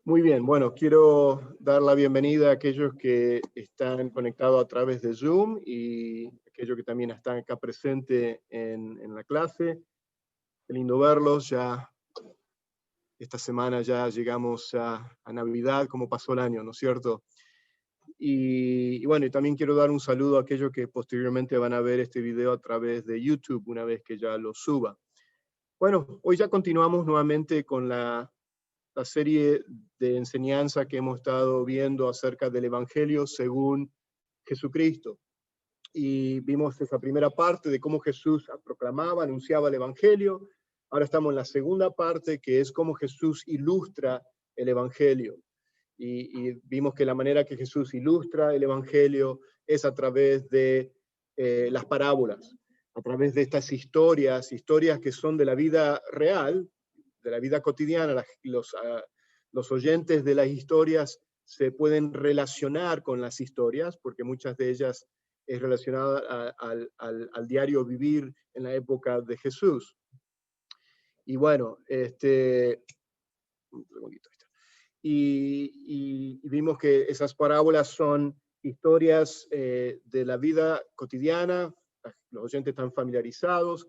Muy bien, bueno, quiero dar la bienvenida a aquellos que están conectados a través de Zoom y aquellos que también están acá presentes en la clase. Qué lindo verlos, ya esta semana ya llegamos a Navidad, como pasó el año, ¿no es cierto? Y bueno, y también quiero dar un saludo a aquellos que posteriormente van a ver este video a través de YouTube, una vez que ya lo suba. Bueno, hoy ya continuamos nuevamente con la serie de enseñanza que hemos estado viendo acerca del Evangelio según Jesucristo. Y vimos esa primera parte de cómo Jesús proclamaba, anunciaba el Evangelio. Ahora estamos en la segunda parte, que es cómo Jesús ilustra el Evangelio. Y vimos que la manera que Jesús ilustra el Evangelio es a través de las parábolas, a través de estas historias que son de la vida real, de la vida cotidiana. Los oyentes de las historias se pueden relacionar con las historias, porque muchas de ellas es relacionada al diario vivir en la época de Jesús. Y bueno, un segundito. Y vimos que esas parábolas son historias de la vida cotidiana, los oyentes están familiarizados,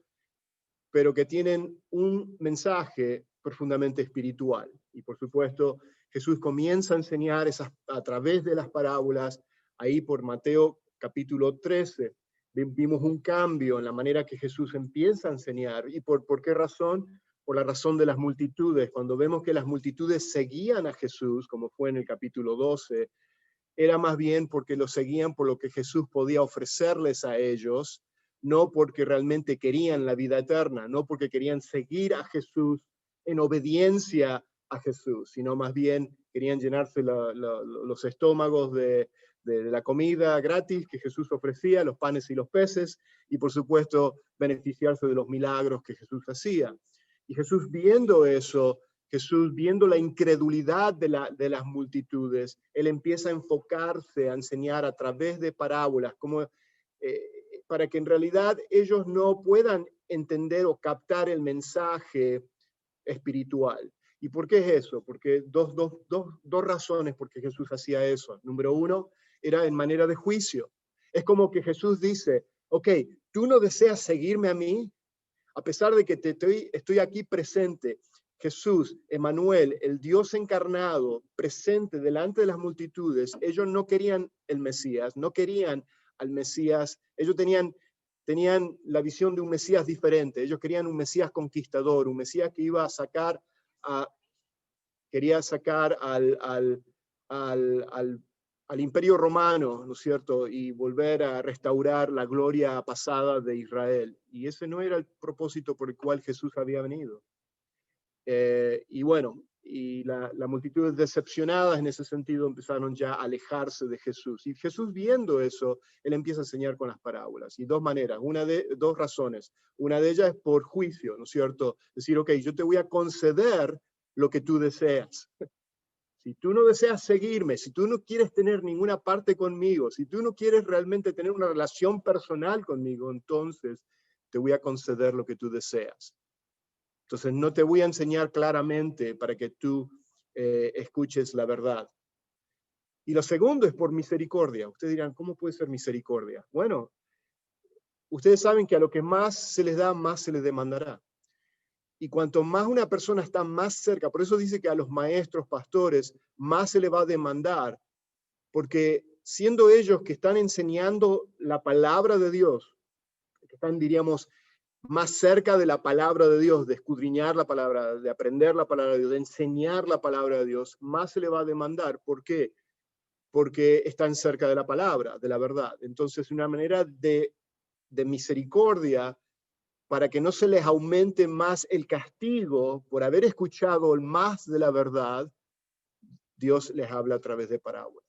pero que tienen un mensaje profundamente espiritual. Y por supuesto, Jesús comienza a enseñar a través de las parábolas. Ahí por Mateo capítulo 13 vimos un cambio en la manera que Jesús empieza a enseñar. ¿Y por qué razón? Por la razón de las multitudes. Cuando vemos que las multitudes seguían a Jesús, como fue en el capítulo 12, era más bien porque lo seguían por lo que Jesús podía ofrecerles a ellos, no porque realmente querían la vida eterna, no porque querían seguir a Jesús en obediencia a Jesús, sino más bien querían llenarse los estómagos de la comida gratis que Jesús ofrecía, los panes y los peces, y por supuesto beneficiarse de los milagros que Jesús hacía. Y Jesús, viendo eso, Jesús, viendo la incredulidad de las multitudes, él empieza a enfocarse, a enseñar a través de parábolas, para que en realidad ellos no puedan entender o captar el mensaje espiritual. ¿Y por qué es eso? Porque dos razones por qué Jesús hacía eso. Número uno, era en manera de juicio. Es como que Jesús dice, ok, tú no deseas seguirme a mí, a pesar de que estoy aquí presente. Jesús, Emmanuel, el Dios encarnado, presente delante de las multitudes. Ellos no querían el Mesías, no querían al Mesías. Ellos tenían la visión de un Mesías diferente. Ellos querían un Mesías conquistador, un Mesías que iba a sacar quería sacar al Imperio Romano, ¿no es cierto?, y volver a restaurar la gloria pasada de Israel. Y ese no era el propósito por el cual Jesús había venido. Y bueno, y la multitud decepcionadas en ese sentido empezaron ya a alejarse de Jesús. Y Jesús, viendo eso, él empieza a enseñar con las parábolas. Y dos maneras, dos razones. Una de ellas es por juicio, ¿no es cierto? Decir, ok, yo te voy a conceder lo que tú deseas. Si tú no deseas seguirme, si tú no quieres tener ninguna parte conmigo, si tú no quieres realmente tener una relación personal conmigo, entonces te voy a conceder lo que tú deseas. Entonces no te voy a enseñar claramente para que tú escuches la verdad. Y lo segundo es por misericordia. Ustedes dirán, ¿cómo puede ser misericordia? Bueno, ustedes saben que a lo que más se les da, más se les demandará. Y cuanto más una persona está más cerca, por eso dice que a los maestros, pastores, más se le va a demandar, porque siendo ellos que están enseñando la palabra de Dios, que están, diríamos, más cerca de la palabra de Dios, de escudriñar la palabra, de aprender la palabra de Dios, de enseñar la palabra de Dios, más se le va a demandar. ¿Por qué? Porque están cerca de la palabra, de la verdad. Entonces, una manera de misericordia, para que no se les aumente más el castigo por haber escuchado más de la verdad, Dios les habla a través de parábolas.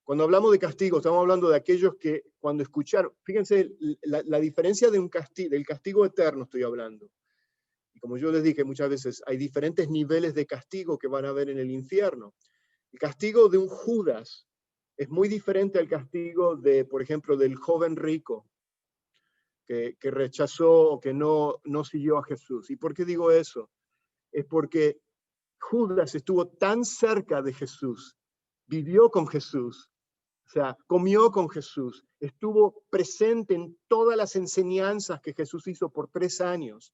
Cuando hablamos de castigo, estamos hablando de aquellos que cuando escucharon, fíjense la diferencia de del castigo eterno estoy hablando. Y como yo les dije muchas veces, hay diferentes niveles de castigo que van a haber en el infierno. El castigo de un Judas es muy diferente al castigo de, por ejemplo, del joven rico, que rechazó o que no siguió a Jesús. ¿Y por qué digo eso? Es porque Judas estuvo tan cerca de Jesús, vivió con Jesús, o sea, comió con Jesús, estuvo presente en todas las enseñanzas que Jesús hizo por 3 años.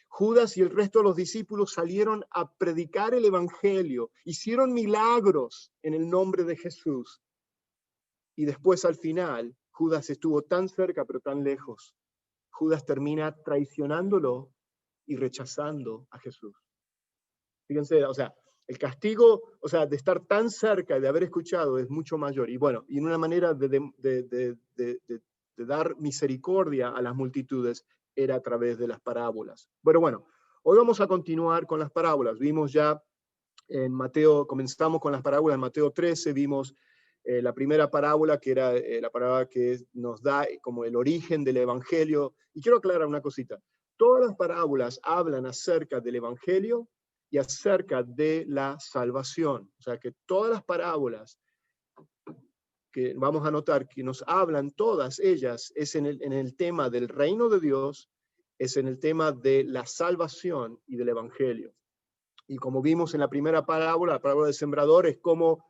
Judas y el resto de los discípulos salieron a predicar el evangelio, hicieron milagros en el nombre de Jesús. Y después al final, Judas estuvo tan cerca pero tan lejos. Judas termina traicionándolo y rechazando a Jesús. Fíjense, o sea, el castigo, o sea, de estar tan cerca de haber escuchado es mucho mayor. Y bueno, y una manera de dar misericordia a las multitudes era a través de las parábolas. Bueno, hoy vamos a continuar con las parábolas. Vimos ya en Mateo, comenzamos con las parábolas en Mateo 13, vimos la primera parábola, que era la parábola que nos da como el origen del evangelio. Y quiero aclarar una cosita. Todas las parábolas hablan acerca del evangelio y acerca de la salvación. O sea que todas las parábolas que vamos a notar que nos hablan, todas ellas, es en el tema del reino de Dios, es en el tema de la salvación y del evangelio. Y como vimos en la primera parábola, la parábola del sembrador, es como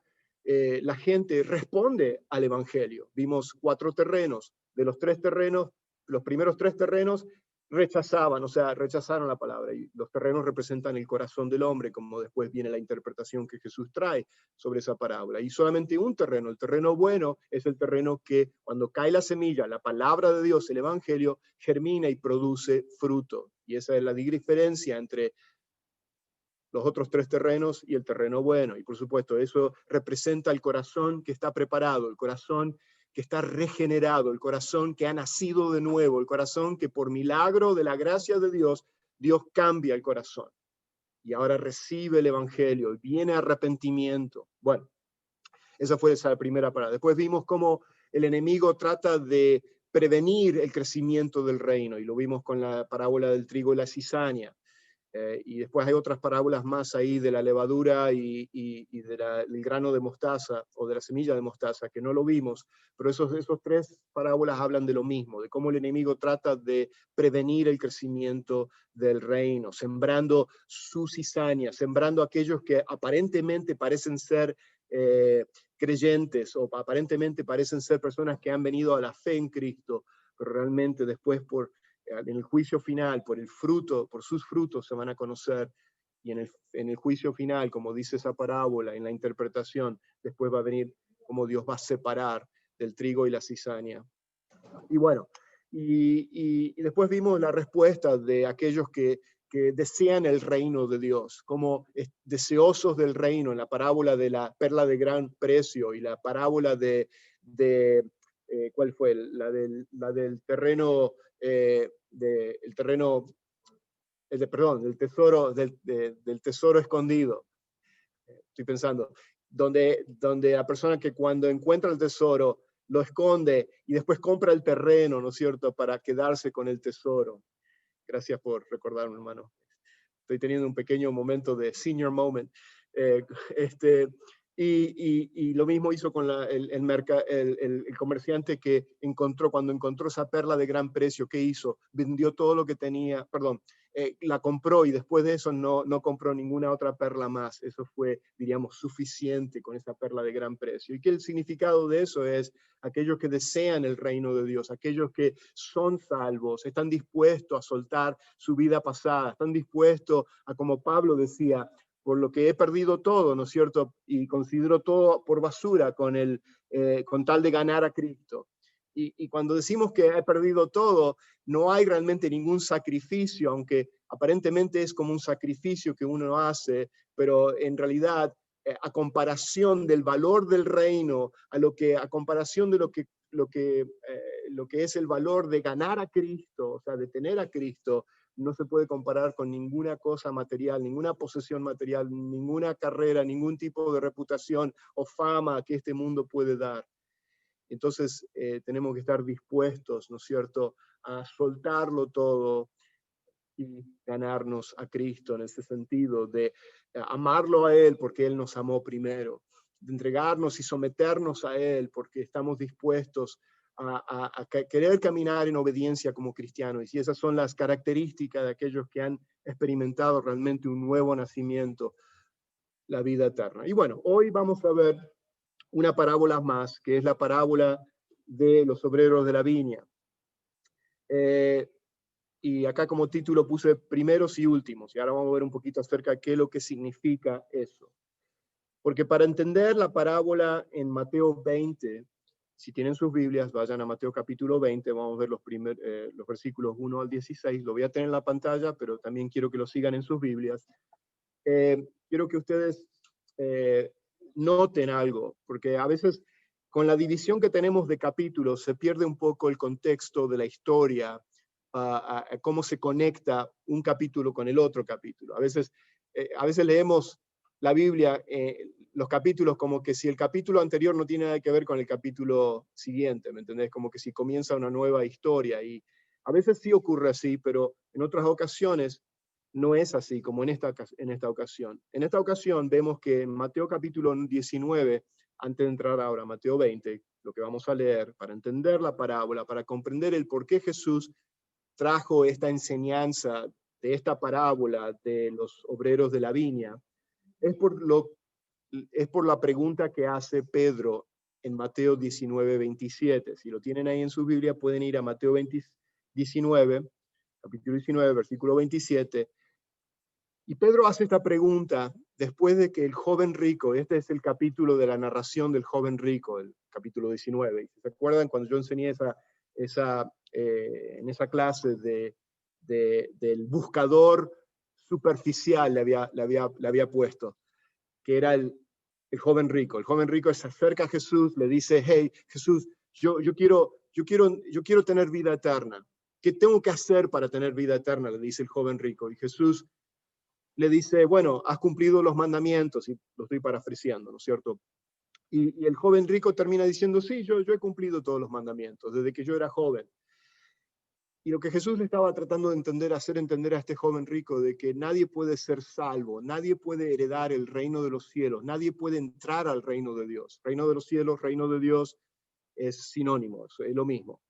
la gente responde al evangelio. Vimos 4 terrenos. De los 3 terrenos, los primeros 3 terrenos rechazaban, o sea, rechazaron la palabra. Y los terrenos representan el corazón del hombre, como después viene la interpretación que Jesús trae sobre esa parábola. Y solamente un terreno, el terreno bueno, es el terreno que cuando cae la semilla, la palabra de Dios, el evangelio, germina y produce fruto. Y esa es la diferencia entre los otros 3 terrenos y el terreno bueno. Y por supuesto, eso representa el corazón que está preparado, el corazón que está regenerado, el corazón que ha nacido de nuevo, el corazón que por milagro de la gracia de Dios, Dios cambia el corazón. Y ahora recibe el evangelio, viene arrepentimiento. Bueno, esa fue esa primera parada. Después vimos cómo el enemigo trata de prevenir el crecimiento del reino, y lo vimos con la parábola del trigo y la cizaña. Y después hay otras parábolas más ahí de la levadura y del grano de mostaza o de la semilla de mostaza, que no lo vimos, pero esos 3 parábolas hablan de lo mismo, de cómo el enemigo trata de prevenir el crecimiento del reino, sembrando su cizaña, sembrando aquellos que aparentemente parecen ser creyentes o aparentemente parecen ser personas que han venido a la fe en Cristo, pero realmente después en el juicio final, por el fruto, por sus frutos se van a conocer, y en el juicio final, como dice esa parábola, en la interpretación, después va a venir cómo Dios va a separar del trigo y la cizaña. Y bueno, y después vimos la respuesta de aquellos que desean el reino de Dios, como deseosos del reino, en la parábola de la perla de gran precio y la parábola ¿cuál fue? La del terreno, del tesoro, del tesoro escondido. Estoy pensando, donde la persona que cuando encuentra el tesoro lo esconde y después compra el terreno, ¿no es cierto?, para quedarse con el tesoro. Gracias por recordarme, hermano. Estoy teniendo un pequeño momento de senior moment. Y lo mismo hizo con el comerciante que cuando encontró esa perla de gran precio. ¿Qué hizo? Vendió todo lo que tenía, la compró, y después de eso no compró ninguna otra perla más. Eso fue, diríamos, suficiente con esa perla de gran precio. Y que el significado de eso es aquellos que desean el reino de Dios, aquellos que son salvos, están dispuestos a soltar su vida pasada, están dispuestos a, como Pablo decía, por lo que he perdido todo, ¿no es cierto? Y considero todo por basura con tal de ganar a Cristo. Y cuando decimos que he perdido todo, no hay realmente ningún sacrificio, aunque aparentemente es como un sacrificio que uno hace, pero en realidad, a comparación del valor del reino, a comparación de lo que es el valor de ganar a Cristo, o sea, de tener a Cristo, no se puede comparar con ninguna cosa material, ninguna posesión material, ninguna carrera, ningún tipo de reputación o fama que este mundo puede dar. Entonces tenemos que estar dispuestos, ¿no es cierto?, a soltarlo todo y ganarnos a Cristo, en ese sentido de amarlo a Él porque Él nos amó primero, de entregarnos y someternos a Él porque estamos dispuestos a querer caminar en obediencia como cristianos. Y esas son las características de aquellos que han experimentado realmente un nuevo nacimiento, la vida eterna. Y bueno, hoy vamos a ver una parábola más, que es la parábola de los obreros de la viña. Y acá como título puse primeros y últimos, y ahora vamos a ver un poquito acerca de qué es lo que significa eso. Porque para entender la parábola en Mateo 20, si tienen sus Biblias, vayan a Mateo capítulo 20, vamos a ver los versículos 1 al 16, lo voy a tener en la pantalla, pero también quiero que lo sigan en sus Biblias. Quiero que ustedes noten algo, porque a veces con la división que tenemos de capítulos se pierde un poco el contexto de la historia, cómo se conecta un capítulo con el otro capítulo. A veces leemos la Biblia, los capítulos, como que si el capítulo anterior no tiene nada que ver con el capítulo siguiente, ¿me entendés? Como que si comienza una nueva historia. Y a veces sí ocurre así, pero en otras ocasiones no es así, como en esta ocasión. En esta ocasión vemos que en Mateo capítulo 19, antes de entrar ahora a Mateo 20, lo que vamos a leer, para entender la parábola, para comprender el por qué Jesús trajo esta enseñanza de esta parábola de los obreros de la viña, es por la pregunta que hace Pedro en Mateo 19, 27. Si lo tienen ahí en su Biblia, pueden ir a Mateo 19, capítulo 19, versículo 27. Y Pedro hace esta pregunta después de que el joven rico, este es el capítulo de la narración del joven rico, el capítulo 19. ¿Se acuerdan cuando yo enseñé en esa clase del buscador superficial, le había puesto, que era el joven rico? El joven rico se acerca a Jesús, le dice: hey, Jesús, yo quiero tener vida eterna. ¿Qué tengo que hacer para tener vida eterna?, le dice el joven rico. Y Jesús le dice: bueno, has cumplido los mandamientos, y lo estoy parafraseando, ¿no es cierto? Y el joven rico termina diciendo: sí, yo he cumplido todos los mandamientos, desde que yo era joven. Y lo que Jesús le estaba tratando de hacer entender a este joven rico, de que nadie puede ser salvo, nadie puede heredar el reino de los cielos, nadie puede entrar al reino de Dios. Reino de los cielos, reino de Dios es sinónimo, es lo mismo.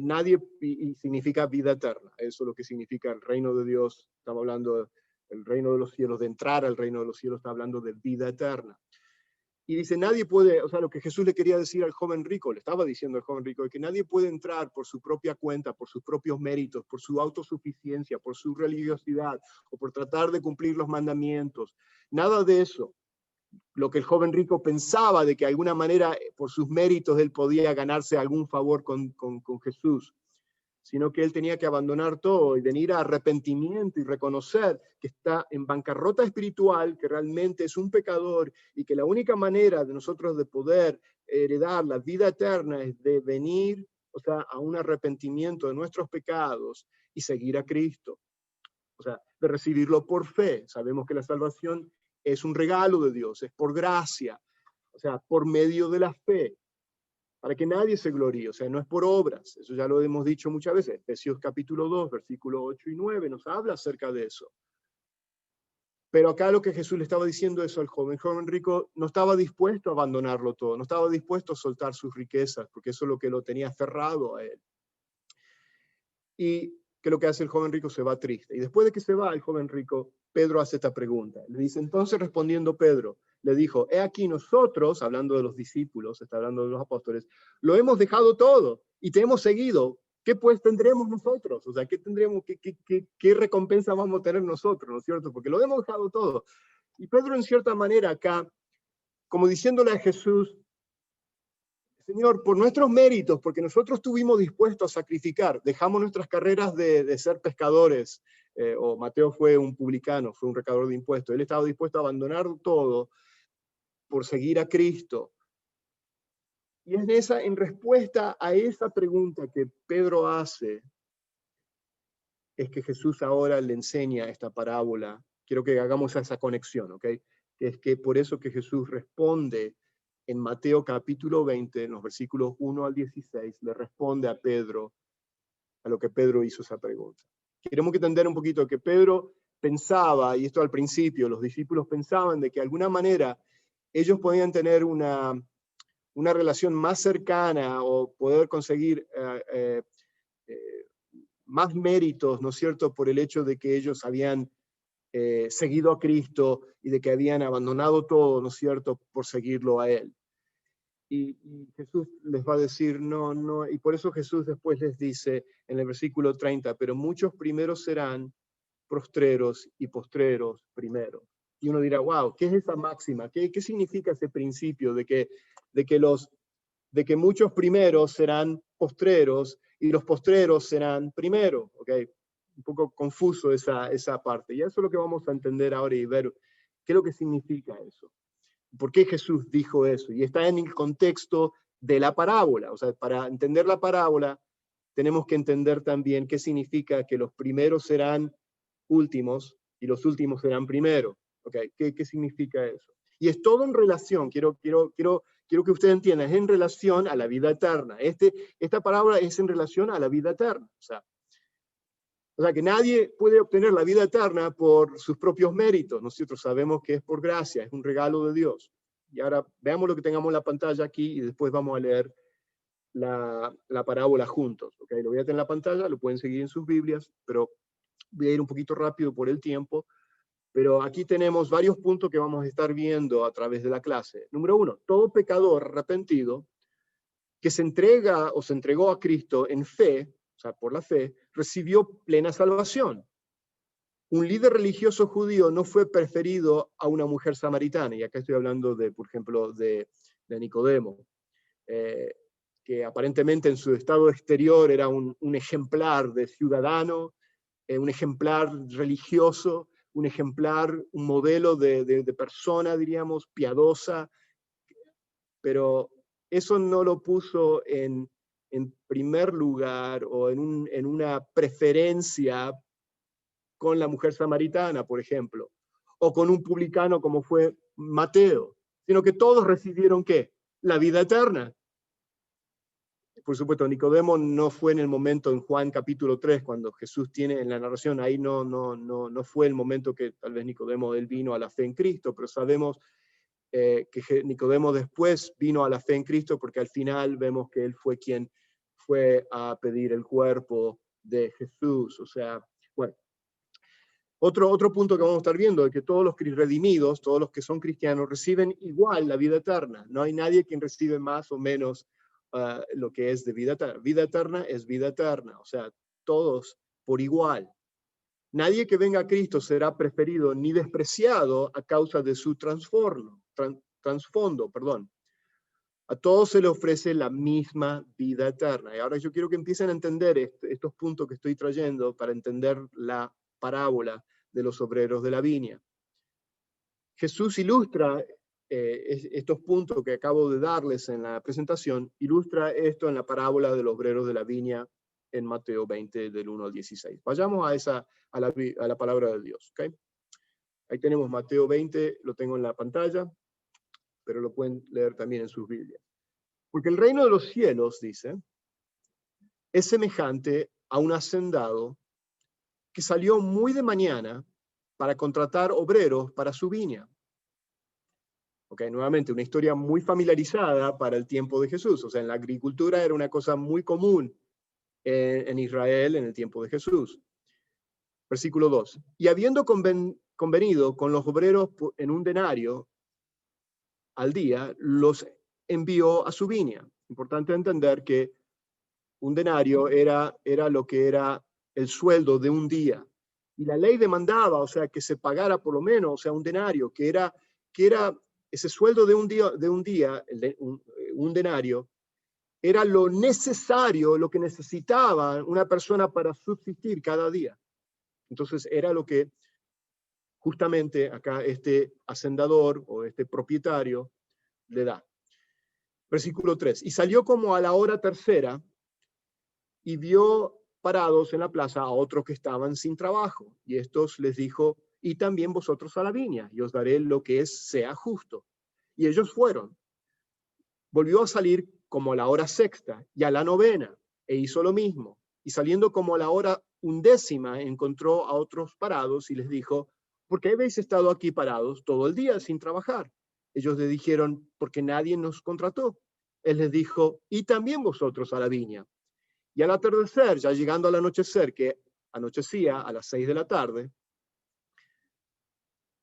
Nadie, y significa vida eterna, eso es lo que significa el reino de Dios. Estamos hablando del reino de los cielos, de entrar al reino de los cielos, está hablando de vida eterna. Y dice: nadie puede, o sea, lo que Jesús le quería decir al joven rico, le estaba diciendo al joven rico, es que nadie puede entrar por su propia cuenta, por sus propios méritos, por su autosuficiencia, por su religiosidad, o por tratar de cumplir los mandamientos. Nada de eso. Lo que el joven rico pensaba de que de alguna manera, por sus méritos, él podía ganarse algún favor con Jesús, sino que él tenía que abandonar todo y venir a arrepentimiento y reconocer que está en bancarrota espiritual, que realmente es un pecador, y que la única manera de nosotros de poder heredar la vida eterna es de venir, o sea, a un arrepentimiento de nuestros pecados y seguir a Cristo. O sea, de recibirlo por fe. Sabemos que la salvación es un regalo de Dios, es por gracia, o sea, por medio de la fe, para que nadie se gloríe, o sea, no es por obras. Eso ya lo hemos dicho muchas veces. Efesios capítulo 2, versículos 8 y 9 nos habla acerca de eso. Pero acá lo que Jesús le estaba diciendo eso al joven rico, no estaba dispuesto a abandonarlo todo, no estaba dispuesto a soltar sus riquezas, porque eso es lo que lo tenía aferrado a él. Y que lo que hace el joven rico, se va triste. Y después de que se va el joven rico, Pedro hace esta pregunta. Le dice: entonces, respondiendo Pedro, le dijo: he aquí, nosotros, hablando de los discípulos, está hablando de los apóstoles, lo hemos dejado todo y te hemos seguido. ¿Qué pues tendremos nosotros? O sea, ¿qué tendremos, qué recompensa vamos a tener nosotros, ¿no es cierto? Porque lo hemos dejado todo. Y Pedro, en cierta manera, acá, como diciéndole a Jesús: Señor, por nuestros méritos, porque nosotros estuvimos dispuestos a sacrificar, dejamos nuestras carreras de ser pescadores, o Mateo fue un publicano, fue un recaudador de impuestos, él estaba dispuesto a abandonar todo por seguir a Cristo. Y es en respuesta a esa pregunta que Pedro hace, es que Jesús ahora le enseña esta parábola. Quiero que hagamos esa conexión, ¿ok? Que es que por eso que Jesús responde en Mateo capítulo 20, en los versículos 1 al 16, le responde a Pedro, a lo que Pedro hizo esa pregunta. Queremos que entender un poquito que Pedro pensaba, y esto al principio, los discípulos pensaban de que de alguna manera ellos podían tener una relación más cercana, o poder conseguir más méritos, ¿no es cierto?, por el hecho de que ellos habían seguido a Cristo y de que habían abandonado todo, ¿no es cierto?, por seguirlo a Él. Y Jesús les va a decir, no, no, y por eso Jesús después les dice en el versículo 30, pero muchos primeros serán postreros y postreros primeros. Y uno dirá, wow, ¿qué es esa máxima? ¿Qué significa ese principio de que muchos primeros serán postreros y los postreros serán primeros? ¿Okay? Un poco confuso esa parte. Y eso es lo que vamos a entender ahora y ver qué es lo que significa eso. ¿Por qué Jesús dijo eso? Y está en el contexto de la parábola. O sea, para entender la parábola, tenemos que entender también qué significa que los primeros serán últimos y los últimos serán primeros. ¿Okay? ¿Qué significa eso? Y es todo en relación, quiero que usted entienda, es en relación a la vida eterna. Esta parábola es en relación a la vida eterna. O sea, que nadie puede obtener la vida eterna por sus propios méritos. Nosotros sabemos que es por gracia, es un regalo de Dios. Y ahora veamos lo que tengamos en la pantalla aquí y después vamos a leer la parábola juntos. ¿Okay? Lo voy a tener en la pantalla, lo pueden seguir en sus Biblias, pero voy a ir un poquito rápido por el tiempo. Pero aquí tenemos varios puntos que vamos a estar viendo a través de la clase. Número 1, todo pecador arrepentido que se entrega o se entregó a Cristo en fe, o sea, por la fe, recibió plena salvación. Un líder religioso judío no fue preferido a una mujer samaritana, y acá estoy hablando por ejemplo, de Nicodemo, que aparentemente en su estado exterior era un ejemplar de ciudadano, un ejemplar religioso, un ejemplar, un modelo de persona, diríamos, piadosa, pero eso no lo puso en primer lugar o en una preferencia con la mujer samaritana, por ejemplo, o con un publicano como fue Mateo, sino que todos recibieron ¿qué? La vida eterna. Por supuesto, Nicodemo no fue en el momento en Juan capítulo 3, cuando Jesús tiene en la narración, ahí no fue el momento que tal vez Nicodemo él vino a la fe en Cristo, pero sabemos que Nicodemo después vino a la fe en Cristo porque al final vemos que él fue quien fue a pedir el cuerpo de Jesús. O sea, bueno. Otro punto que vamos a estar viendo es que todos los redimidos, todos los que son cristianos, reciben igual la vida eterna. No hay nadie quien recibe más o menos lo que es de vida eterna. Vida eterna es vida eterna, o sea, todos por igual. Nadie que venga a Cristo será preferido ni despreciado a causa de su trasfondo. A todos se le ofrece la misma vida eterna. Y ahora yo quiero que empiecen a entender estos puntos que estoy trayendo para entender la parábola de los obreros de la viña. Jesús ilustra estos puntos que acabo de darles en la presentación, ilustra esto en la parábola de los obreros de la viña en Mateo 20, del 1 al 16. Vayamos a la palabra de Dios. ¿Okay? Ahí tenemos Mateo 20, lo tengo en la pantalla, pero lo pueden leer también en sus Biblias. Porque el reino de los cielos, dice, es semejante a un hacendado que salió muy de mañana para contratar obreros para su viña. Okay, nuevamente, una historia muy familiarizada para el tiempo de Jesús. O sea, en la agricultura era una cosa muy común en Israel en el tiempo de Jesús. Versículo 2. Y habiendo convenido con los obreros en un denario al día, los envió a su viña. Importante entender que un denario era lo que era el sueldo de un día. Y la ley demandaba, o sea, que se pagara por lo menos, o sea, un denario, que era ese sueldo de un día, un denario, era lo necesario, lo que necesitaba una persona para subsistir cada día. Entonces era lo que justamente acá este hacendador o este propietario le da. Versículo 3. Y salió como a la hora tercera y vio parados en la plaza a otros que estaban sin trabajo. Y estos les dijo, y también vosotros a la viña, y os daré lo que sea justo. Y ellos fueron. Volvió a salir como a la hora sexta y a la novena, e hizo lo mismo. Y saliendo como a la hora 11, encontró a otros parados y les dijo, ¿por qué habéis estado aquí parados todo el día sin trabajar? Ellos le dijeron, porque nadie nos contrató. Él les dijo, y también vosotros a la viña. Y al atardecer, ya llegando al anochecer, que anochecía a las 6 de la tarde,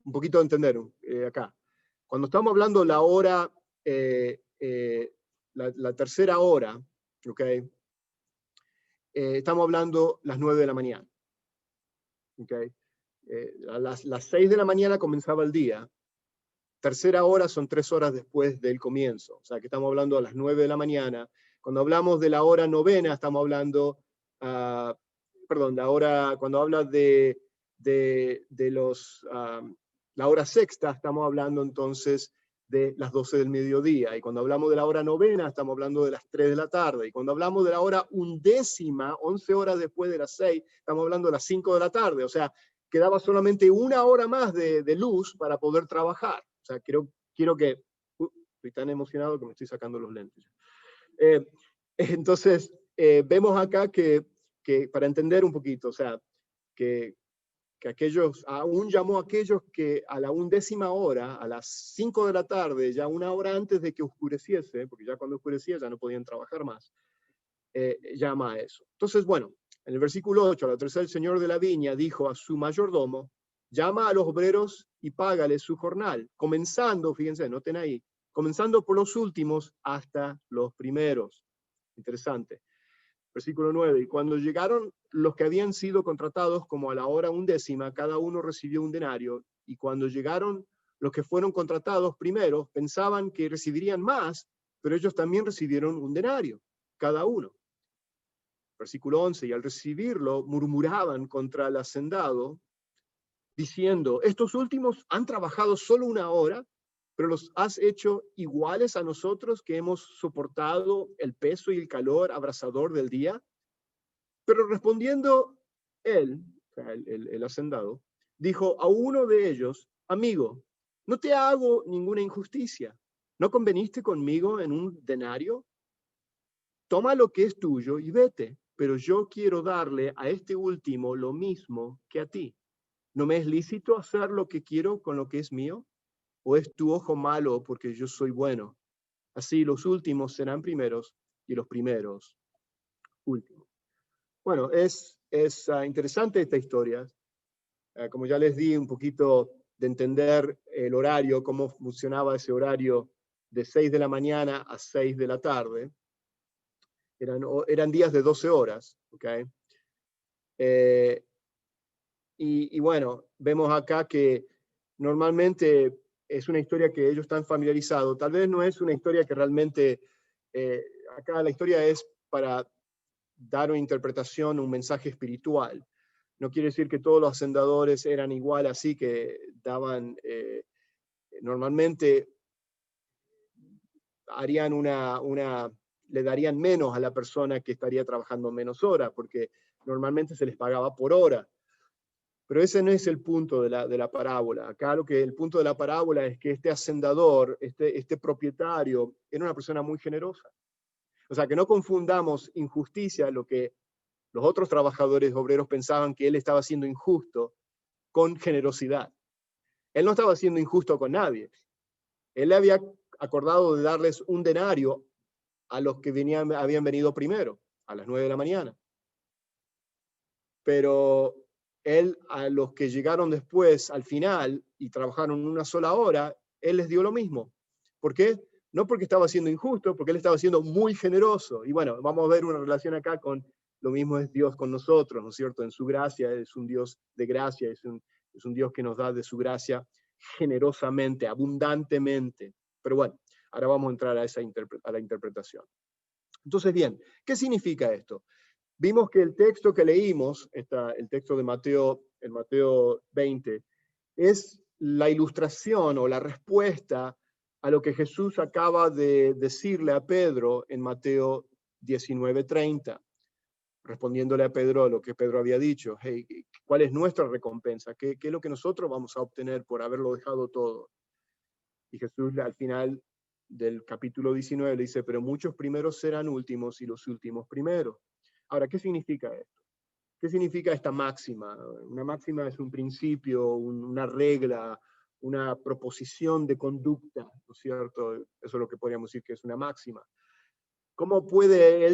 un poquito de entender acá. Cuando estamos hablando la hora, la tercera hora, ¿ok? Estamos hablando las 9 de la mañana. ¿Okay? A las 6 de la mañana comenzaba el día. Tercera hora son 3 horas después del comienzo. O sea que estamos hablando a las 9 de la mañana. Cuando hablamos de la hora novena, estamos hablando, perdón, cuando habla de la hora sexta, estamos hablando entonces de las 12 del mediodía. Y cuando hablamos de la hora novena, estamos hablando de las 3 de la tarde. Y cuando hablamos de la hora undécima, 11 horas después de las 6, estamos hablando de las 5 de la tarde. O sea, quedaba solamente una hora más de luz para poder trabajar. O sea, quiero que... estoy tan emocionado que me estoy sacando los lentes. Entonces, vemos acá que para entender un poquito, o sea, que aquellos, aún llamó a aquellos que a la undécima hora, a las 5 de la tarde, ya una hora antes de que oscureciese, porque ya cuando oscurecía ya no podían trabajar más, llama a eso. Entonces, bueno, en el versículo 8, al atardecer el señor de la viña dijo a su mayordomo, llama a los obreros y págales su jornal, comenzando, fíjense, noten ahí, comenzando por los últimos hasta los primeros. Interesante. Versículo 9, y cuando llegaron los que habían sido contratados como a la hora undécima, cada uno recibió un denario, y cuando llegaron los que fueron contratados primero, pensaban que recibirían más, pero ellos también recibieron un denario, cada uno. Versículo 11, y al recibirlo murmuraban contra el hacendado, diciendo, estos últimos han trabajado solo una hora, pero los has hecho iguales a nosotros que hemos soportado el peso y el calor abrasador del día. Pero respondiendo él, o sea, el hacendado, dijo a uno de ellos, amigo, no te hago ninguna injusticia. ¿No conveniste conmigo en un denario? Toma lo que es tuyo y vete, pero yo quiero darle a este último lo mismo que a ti. ¿No me es lícito hacer lo que quiero con lo que es mío? ¿O es tu ojo malo porque yo soy bueno? Así los últimos serán primeros y los primeros últimos. Bueno, es interesante esta historia. Como ya les di un poquito de entender el horario, cómo funcionaba ese horario de 6 de la mañana a 6 de la tarde. Eran días de 12 horas, ¿ok? Y bueno, vemos acá que normalmente es una historia que ellos están familiarizados. Tal vez no es una historia que realmente, acá la historia es para dar una interpretación, un mensaje espiritual. No quiere decir que todos los hacendadores eran igual, así que daban, normalmente harían le darían menos a la persona que estaría trabajando menos horas, porque normalmente se les pagaba por hora. Pero ese no es el punto de la parábola. Acá el punto de la parábola es que este hacendador, este propietario, era una persona muy generosa. O sea, que no confundamos injusticia, lo que los otros trabajadores obreros pensaban que él estaba siendo injusto, con generosidad. Él no estaba siendo injusto con nadie. Él le había acordado de darles un denario a los que habían venido primero, a las 9 de la mañana. Pero él, a los que llegaron después, al final, y trabajaron una sola hora, él les dio lo mismo. ¿Por qué? No porque estaba siendo injusto, porque él estaba siendo muy generoso. Y bueno, vamos a ver una relación acá con lo mismo es Dios con nosotros, ¿no es cierto? En su gracia, es un Dios de gracia, es un Dios que nos da de su gracia generosamente, abundantemente. Pero bueno, ahora vamos a entrar a la interpretación. Entonces, bien, ¿qué significa esto? Vimos que el texto que leímos, el texto de Mateo, el Mateo 20, es la ilustración o la respuesta a lo que Jesús acaba de decirle a Pedro en Mateo 19:30, respondiéndole a Pedro lo que Pedro había dicho. Hey, ¿cuál es nuestra recompensa? ¿Qué es lo que nosotros vamos a obtener por haberlo dejado todo? Y Jesús al final del capítulo 19 le dice, pero muchos primeros serán últimos y los últimos primeros. Ahora, ¿qué significa esto? ¿Qué significa esta máxima? Una máxima es un principio, una regla, una proposición de conducta, ¿no es cierto? Eso es lo que podríamos decir que es una máxima. ¿Cómo puede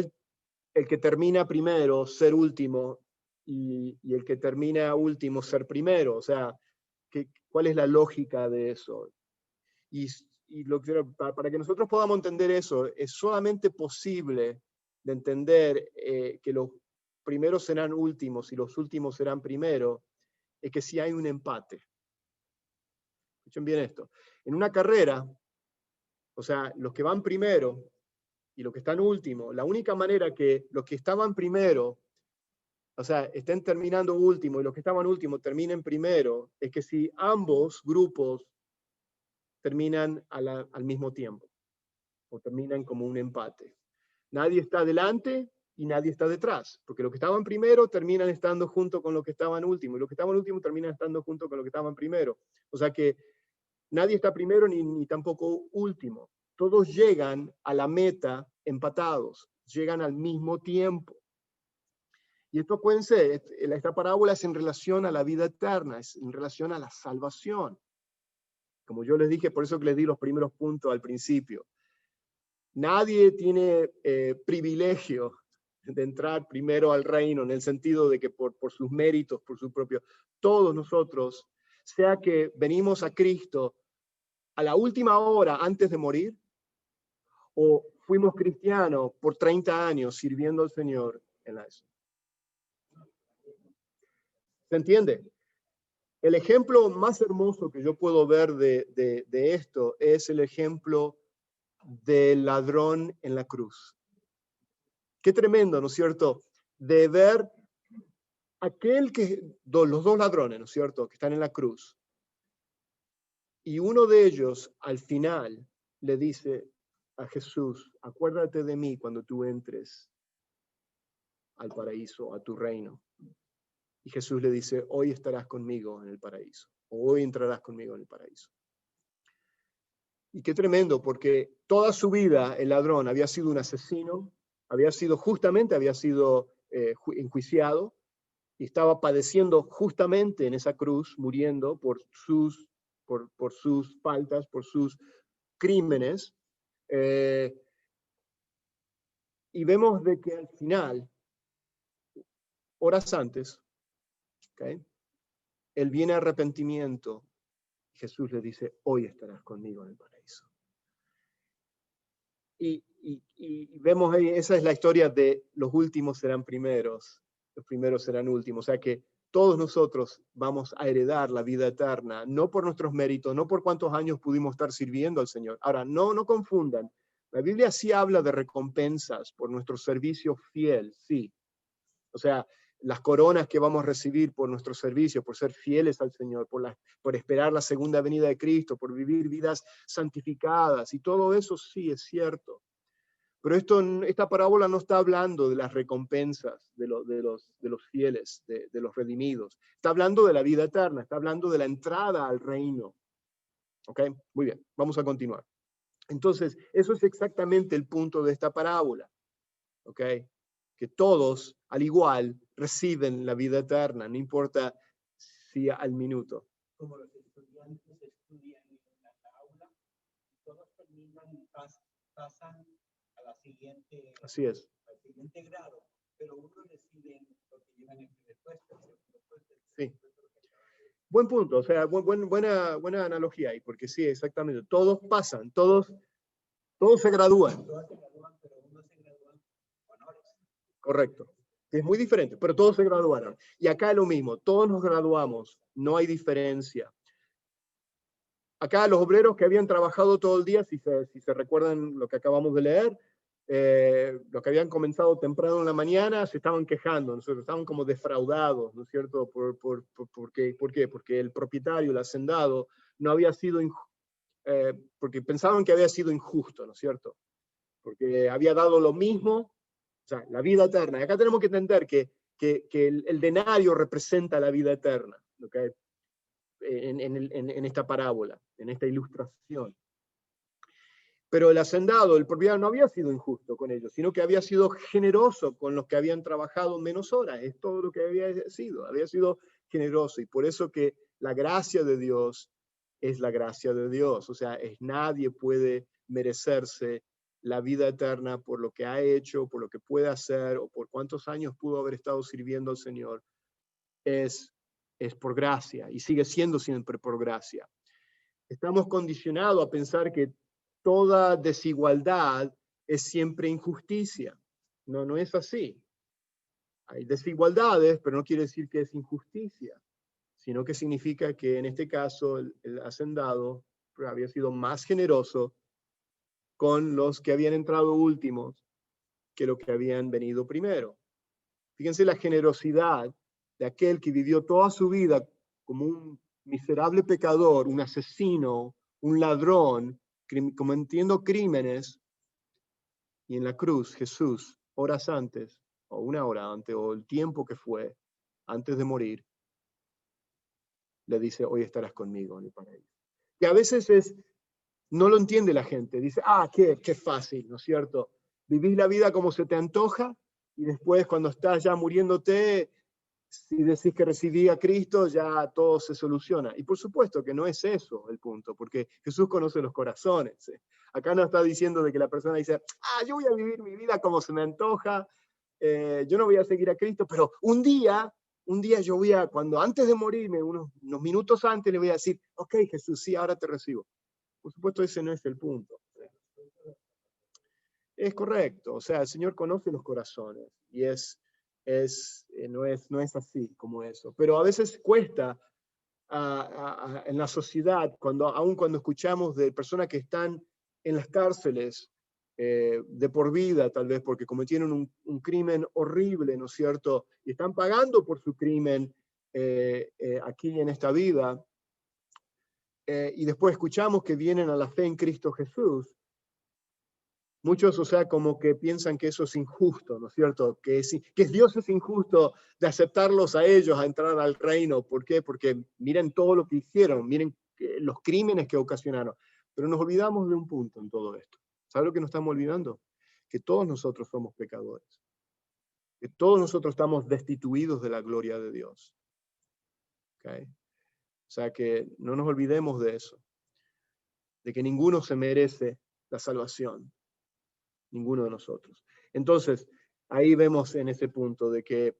el que termina primero ser último y el que termina último ser primero? O sea, ¿Cuál es la lógica de eso? Y, para que nosotros podamos entender eso, es solamente posible de entender que los primeros serán últimos y los últimos serán primeros, es que si hay un empate. Escuchen bien esto. En una carrera, o sea, los que van primero y los que están últimos, la única manera que los que estaban primero, o sea, estén terminando último y los que estaban último terminen primero, es que si ambos grupos terminan al mismo tiempo, o terminan como un empate. Nadie está delante y nadie está detrás, porque los que estaban primero terminan estando junto con los que estaban último, y los que estaban último terminan estando junto con los que estaban primero. O sea que nadie está primero ni tampoco último. Todos llegan a la meta empatados, llegan al mismo tiempo. Y esto puede ser, esta parábola es en relación a la vida eterna, es en relación a la salvación. Como yo les dije, por eso que les di los primeros puntos al principio. Nadie tiene privilegio de entrar primero al reino, en el sentido de que por sus méritos, por su propio. Todos nosotros, sea que venimos a Cristo a la última hora antes de morir, o fuimos cristianos por 30 años sirviendo al Señor en la eso. ¿Se entiende? El ejemplo más hermoso que yo puedo ver de esto es el ejemplo del ladrón en la cruz. Qué tremendo, ¿no es cierto? De ver los dos ladrones, ¿no es cierto?, que están en la cruz. Y uno de ellos, al final, le dice a Jesús, acuérdate de mí cuando tú entres al paraíso, a tu reino. Y Jesús le dice, hoy estarás conmigo en el paraíso, o hoy entrarás conmigo en el paraíso. Y qué tremendo, porque toda su vida el ladrón había sido un asesino, había sido enjuiciado, y estaba padeciendo justamente en esa cruz, muriendo por sus faltas, por sus crímenes. Y vemos de que al final, horas antes, ¿okay?, él viene a arrepentimiento. Jesús le dice, hoy estarás conmigo en el paraíso. Y vemos ahí, esa es la historia de los últimos serán primeros, los primeros serán últimos. O sea que todos nosotros vamos a heredar la vida eterna, no por nuestros méritos, no por cuántos años pudimos estar sirviendo al Señor. Ahora, no confundan. La Biblia sí habla de recompensas por nuestro servicio fiel, sí. O sea, las coronas que vamos a recibir por nuestro servicio, por ser fieles al Señor, por esperar la segunda venida de Cristo, por vivir vidas santificadas, y todo eso sí es cierto. Pero esta parábola no está hablando de las recompensas de los fieles, de los redimidos. Está hablando de la vida eterna, está hablando de la entrada al reino. ¿Ok? Muy bien, vamos a continuar. Entonces, eso es exactamente el punto de esta parábola. ¿Ok? Que todos, al igual, reciben la vida eterna, no importa si al minuto. Como los estudiantes estudian en la aula, todos terminan y pasan a la siguiente, Así es. al siguiente grado, pero uno recibe lo que llevan en primer puesto. Sí. Buen punto, o sea, buena analogía ahí, porque sí, exactamente, todos pasan, todos se gradúan. Todos se gradúan, pero uno se gradúa con honores. Correcto. Es muy diferente, pero todos se graduaron. Y acá es lo mismo, todos nos graduamos, no hay diferencia. Acá los obreros que habían trabajado todo el día, si se recuerdan lo que acabamos de leer, los que habían comenzado temprano en la mañana se estaban quejando, ¿no es cierto? Estaban como defraudados, ¿no es cierto? ¿Por qué? Porque el propietario, el hacendado, no había sido, porque pensaban que había sido injusto, ¿no es cierto? Porque había dado lo mismo, o sea, la vida eterna. Y acá tenemos que entender que el denario representa la vida eterna, ¿okay?, en esta parábola, en esta ilustración. Pero el hacendado, el propietario, no había sido injusto con ellos, sino que había sido generoso con los que habían trabajado menos horas. Es todo lo que había sido generoso. Y por eso que la gracia de Dios es la gracia de Dios. O sea, nadie puede merecerse la vida eterna por lo que ha hecho, por lo que puede hacer, o por cuántos años pudo haber estado sirviendo al Señor. Es es por gracia y sigue siendo siempre por gracia. Estamos condicionados a pensar que toda desigualdad es siempre injusticia. No, no es así. Hay desigualdades, pero no quiere decir que es injusticia, sino que significa que en este caso el hacendado había sido más generoso con los que habían entrado últimos que los que habían venido primero. Fíjense la generosidad de aquel que vivió toda su vida como un miserable pecador, un asesino, un ladrón, cometiendo crímenes, y en la cruz Jesús, horas antes, o una hora antes, o el tiempo que fue, antes de morir, le dice, hoy estarás conmigo en el paraíso. Y a veces no lo entiende la gente, dice, qué fácil, ¿no es cierto? Vivís la vida como se te antoja, y después cuando estás ya muriéndote, si decís que recibí a Cristo, ya todo se soluciona. Y por supuesto que no es eso el punto, porque Jesús conoce los corazones. Acá no está diciendo de que la persona dice, yo voy a vivir mi vida como se me antoja, yo no voy a seguir a Cristo, pero un día yo voy a, cuando antes de morirme, unos minutos antes, le voy a decir, ok, Jesús, sí, ahora te recibo. Por supuesto, ese no es el punto. Es correcto, o sea, el Señor conoce los corazones y no es así como eso. Pero a veces cuesta en la sociedad, aun cuando escuchamos de personas que están en las cárceles de por vida, tal vez porque cometieron un crimen horrible, ¿no es cierto? Y están pagando por su crimen aquí en esta vida. Y después escuchamos que vienen a la fe en Cristo Jesús. Muchos, o sea, como que piensan que eso es injusto, ¿no es cierto? Que Dios es injusto de aceptarlos a ellos a entrar al reino. ¿Por qué? Porque miren todo lo que hicieron, miren los crímenes que ocasionaron. Pero nos olvidamos de un punto en todo esto. ¿Sabe lo que nos estamos olvidando? Que todos nosotros somos pecadores. Que todos nosotros estamos destituidos de la gloria de Dios. ¿Okay? O sea, que no nos olvidemos de eso. De que ninguno se merece la salvación. Ninguno de nosotros. Entonces, ahí vemos en ese punto de que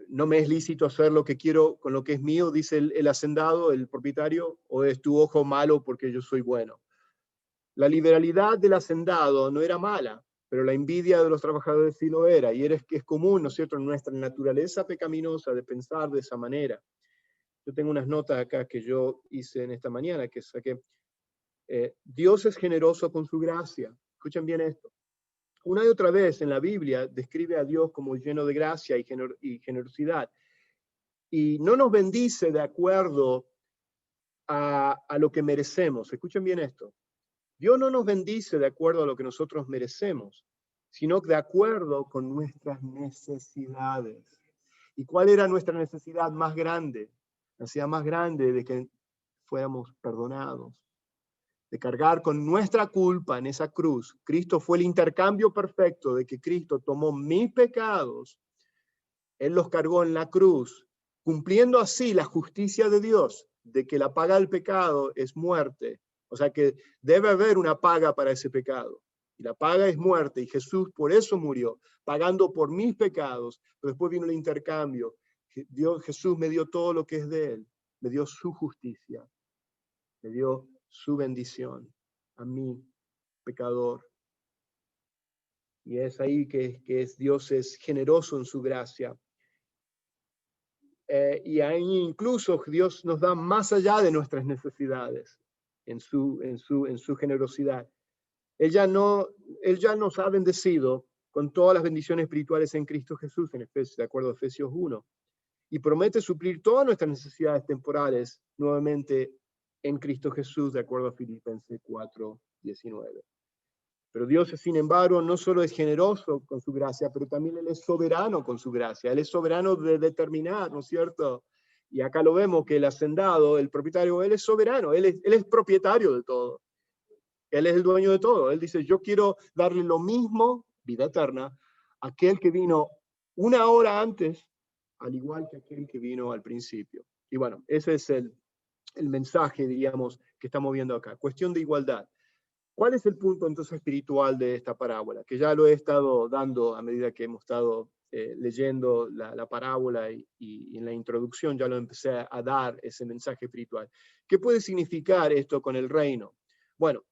no me es lícito hacer lo que quiero con lo que es mío, dice el hacendado, el propietario, o es tu ojo malo porque yo soy bueno. La liberalidad del hacendado no era mala, pero la envidia de los trabajadores sí lo era, y que es común, ¿no es cierto?, en nuestra naturaleza pecaminosa de pensar de esa manera. Yo tengo unas notas acá que yo hice en esta mañana, que saqué. Dios es generoso con su gracia. Escuchen bien esto. Una y otra vez en la Biblia describe a Dios como lleno de gracia y generosidad. Y no nos bendice de acuerdo a lo que merecemos. Escuchen bien esto. Dios no nos bendice de acuerdo a lo que nosotros merecemos, sino de acuerdo con nuestras necesidades. ¿Y cuál era nuestra necesidad más grande? La necesidad más grande de que fuéramos perdonados, de cargar con nuestra culpa en esa cruz. Cristo fue el intercambio perfecto de que Cristo tomó mis pecados, Él los cargó en la cruz, cumpliendo así la justicia de Dios, de que la paga del pecado es muerte. O sea que debe haber una paga para ese pecado. Y la paga es muerte, y Jesús por eso murió, pagando por mis pecados. Pero después vino el intercambio. Jesús me dio todo lo que es de Él, me dio su justicia, me dio su bendición a mí, pecador. Y es ahí que Dios es generoso en su gracia. Y ahí incluso Dios nos da más allá de nuestras necesidades en su generosidad. Él ya nos ha bendecido con todas las bendiciones espirituales en Cristo Jesús, de acuerdo a Efesios 1. Y promete suplir todas nuestras necesidades temporales nuevamente en Cristo Jesús, de acuerdo a Filipenses 4:19. Pero Dios, sin embargo, no solo es generoso con su gracia, pero también Él es soberano con su gracia. Él es soberano de determinar, ¿no es cierto? Y acá lo vemos que el hacendado, el propietario, Él es soberano, Él es propietario de todo. Él es el dueño de todo. Él dice, yo quiero darle lo mismo, vida eterna, a aquel que vino una hora antes, al igual que aquel que vino al principio. Y bueno, ese es el mensaje, diríamos, que estamos viendo acá. Cuestión de igualdad. ¿Cuál es el punto entonces espiritual de esta parábola? Que ya lo he estado dando a medida que hemos estado leyendo la parábola y en la introducción ya lo empecé a dar ese mensaje espiritual. ¿Qué puede significar esto con el reino? Bueno,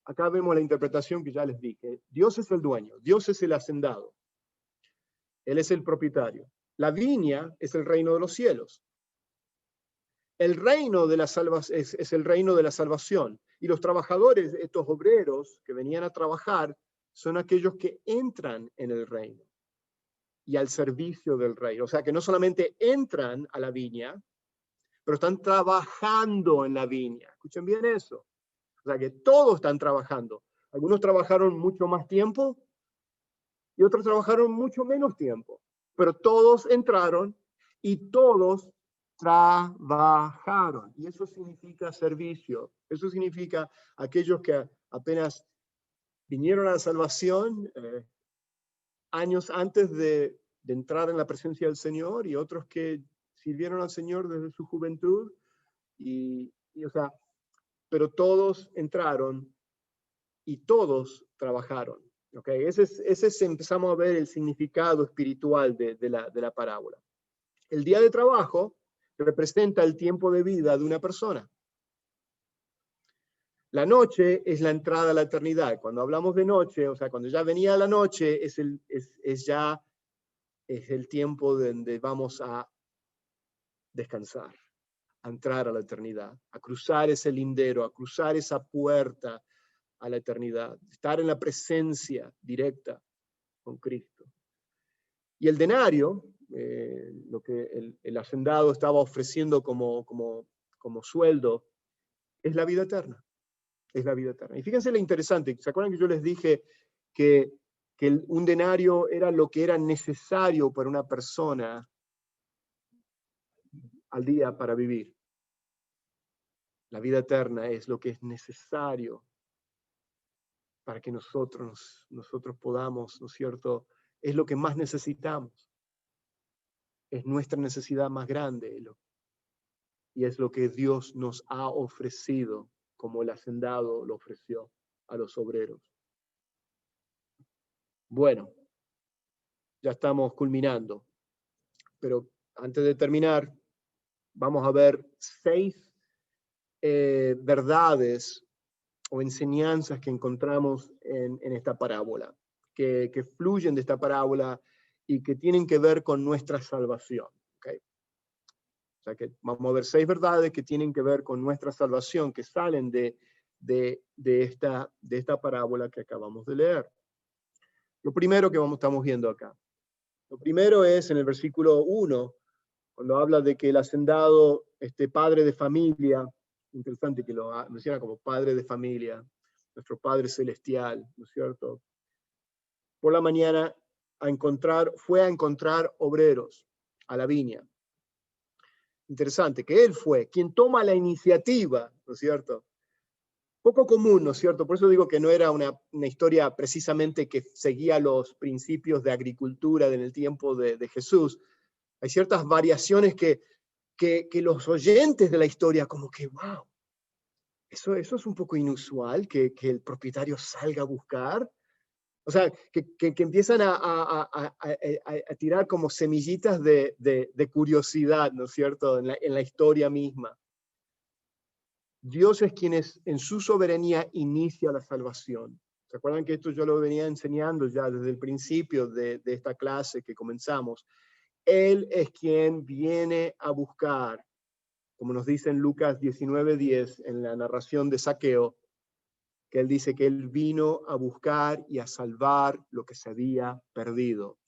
acá vemos la interpretación que ya les dije. Dios es el dueño, Dios es el hacendado, Él es el propietario. La viña es el reino de los cielos. El reino de la es el reino de la salvación. Y los trabajadores, estos obreros que venían a trabajar, son aquellos que entran en el reino y al servicio del reino. O sea, que no solamente entran a la viña, pero están trabajando en la viña. Escuchen bien eso. O sea, que todos están trabajando. Algunos trabajaron mucho más tiempo y otros trabajaron mucho menos tiempo. Pero todos entraron y todos trabajaron. Y eso significa servicio. Eso significa aquellos que apenas vinieron a la salvación años antes de entrar en la presencia del Señor, y otros que sirvieron al Señor desde su juventud. O sea, pero todos entraron y todos trabajaron. ¿Okay? Ese empezamos a ver el significado espiritual de la parábola. El día de trabajo representa el tiempo de vida de una persona. La noche es la entrada a la eternidad. Cuando hablamos de noche, o sea, cuando ya venía la noche, es el tiempo donde vamos a descansar, a entrar a la eternidad, a cruzar ese lindero, a cruzar esa puerta a la eternidad, estar en la presencia directa con Cristo. Y el denario, lo que el hacendado estaba ofreciendo como sueldo, es la vida eterna. Es la vida eterna. Y fíjense lo interesante, ¿se acuerdan que yo les dije que un denario era lo que era necesario para una persona al día para vivir? La vida eterna es lo que es necesario para que nosotros podamos, ¿no es cierto? Es lo que más necesitamos. Es nuestra necesidad más grande. Y es lo que Dios nos ha ofrecido, como el hacendado lo ofreció a los obreros. Bueno, ya estamos culminando. Pero antes de terminar, vamos a ver 6 verdades o enseñanzas que encontramos en esta parábola, que fluyen de esta parábola y que tienen que ver con nuestra salvación. ¿Okay? O sea que vamos a ver 6 verdades que tienen que ver con nuestra salvación, que salen de esta parábola que acabamos de leer. Lo primero que estamos viendo acá. Lo primero es en el versículo 1, cuando habla de que el hacendado, padre de familia, interesante que lo menciona como padre de familia, nuestro Padre Celestial, ¿no es cierto? Por la mañana fue a encontrar obreros a la viña. Interesante, que él fue quien toma la iniciativa, ¿no es cierto? Poco común, ¿no es cierto? Por eso digo que no era una historia precisamente que seguía los principios de agricultura en el tiempo de Jesús. Hay ciertas variaciones que los oyentes de la historia como que, wow, eso es un poco inusual, que el propietario salga a buscar. O sea, que empiezan a tirar como semillitas de curiosidad, ¿no es cierto?, en la historia misma. Dios es quien en su soberanía inicia la salvación. ¿Se acuerdan que esto yo lo venía enseñando ya desde el principio de esta clase que comenzamos? Él es quien viene a buscar, como nos dice en Lucas 19:10, en la narración de Zaqueo, que él dice que él vino a buscar y a salvar lo que se había perdido.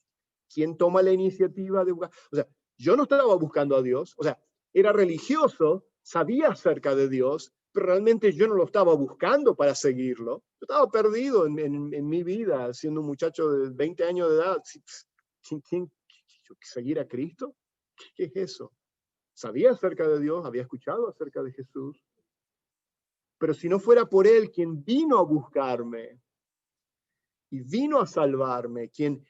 ¿Quién toma la iniciativa de buscar? O sea, yo no estaba buscando a Dios, o sea, era religioso, sabía acerca de Dios, pero realmente yo no lo estaba buscando para seguirlo. Yo estaba perdido en mi vida, siendo un muchacho de 20 años de edad. ¿Quién seguir a Cristo? ¿Qué es eso? Sabía acerca de Dios, había escuchado acerca de Jesús, pero si no fuera por Él, quien vino a buscarme y vino a salvarme, quien